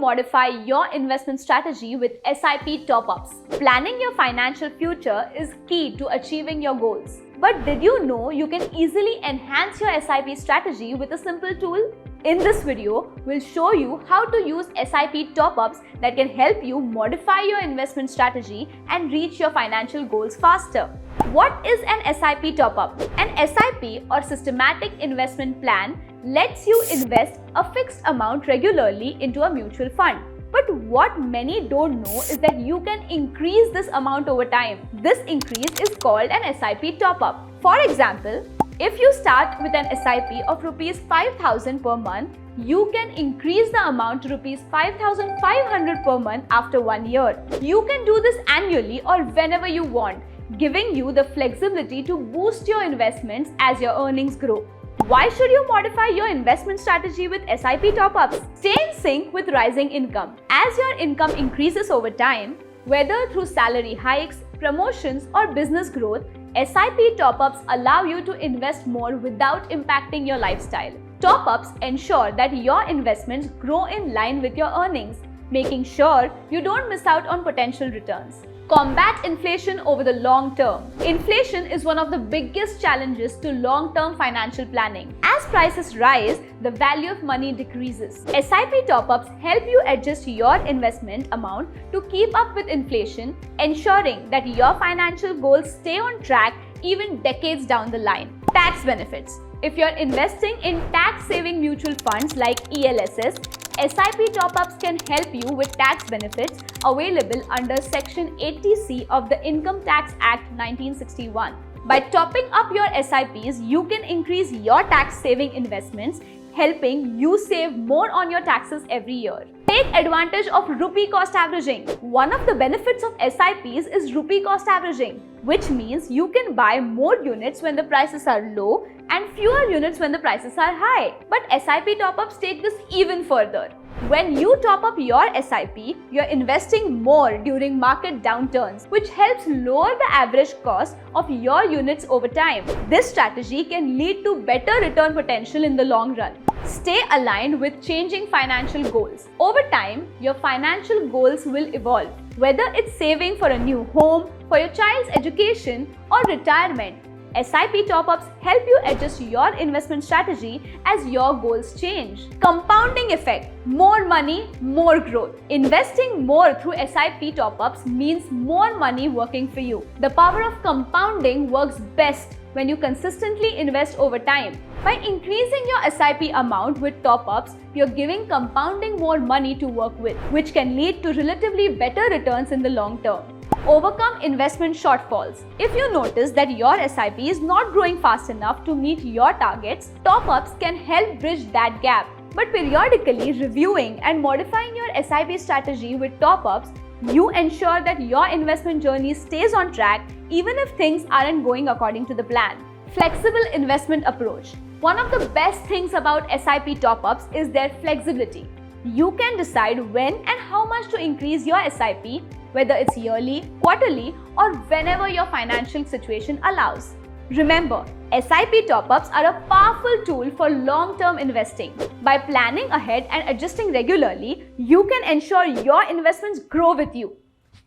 modify your investment strategy with SIP top-ups. Planning your financial future is key to achieving your goals. But did you know you can easily enhance your SIP strategy with a simple tool? In this video, we'll show you how to use SIP top-ups that can help you modify your investment strategy and reach your financial goals faster. What is an SIP top-up? An SIP or systematic investment plan lets you invest a fixed amount regularly into a mutual fund. But what many don't know is that you can increase this amount over time. This increase is called an SIP top-up. For example, if you start with an SIP of Rs 5,000 per month, you can increase the amount to Rs 5,500 per month after 1 year. You can do this annually or whenever you want, giving you the flexibility to boost your investments as your earnings grow. Why should you modify your investment strategy with SIP top-ups? Stay in sync with rising income. As your income increases over time, whether through salary hikes, promotions, or business growth, SIP top-ups allow you to invest more without impacting your lifestyle. Top-ups ensure that your investments grow in line with your earnings, making sure you don't miss out on potential returns. Combat inflation over the long term. Inflation is one of the biggest challenges to long-term financial planning. As prices rise, the value of money decreases. SIP top-ups help you adjust your investment amount to keep up with inflation, ensuring that your financial goals stay on track even decades down the line. Tax benefits. If you're investing in tax-saving mutual funds like ELSS, SIP top-ups can help you with tax benefits available under Section 80C of the Income Tax Act 1961. By topping up your SIPs, you can increase your tax-saving investments, helping you save more on your taxes every year. Take advantage of rupee cost averaging. One of the benefits of SIPs is rupee cost averaging, which means you can buy more units when the prices are low and fewer units when the prices are high. But SIP top-ups take this even further. When you top up your SIP, you're investing more during market downturns, which helps lower the average cost of your units over time. This strategy can lead to better return potential in the long run. Stay aligned with changing financial goals. Over time, your financial goals will evolve. Whether it's saving for a new home, for your child's education, or retirement, SIP top-ups help you adjust your investment strategy as your goals change. Compounding effect. More money, more growth. Investing more through SIP top-ups means more money working for you. The power of compounding works best when you consistently invest over time. By increasing your SIP amount with top-ups, you're giving compounding more money to work with, which can lead to relatively better returns in the long term. Overcome investment shortfalls. If you notice that your SIP is not growing fast enough to meet your targets, top-ups can help bridge that gap. But periodically reviewing and modifying your SIP strategy with top-ups, you ensure that your investment journey stays on track even if things aren't going according to the plan. Flexible investment approach. One of the best things about SIP top-ups is their flexibility. You can decide when and how much to increase your SIP, whether it's yearly, quarterly, or whenever your financial situation allows. Remember, SIP top-ups are a powerful tool for long-term investing. By planning ahead and adjusting regularly, you can ensure your investments grow with you.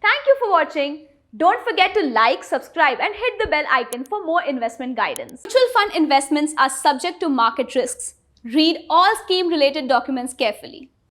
Thank you for watching. Don't forget to like, subscribe, and hit the bell icon for more investment guidance. Mutual fund investments are subject to market risks. Read all scheme-related documents carefully.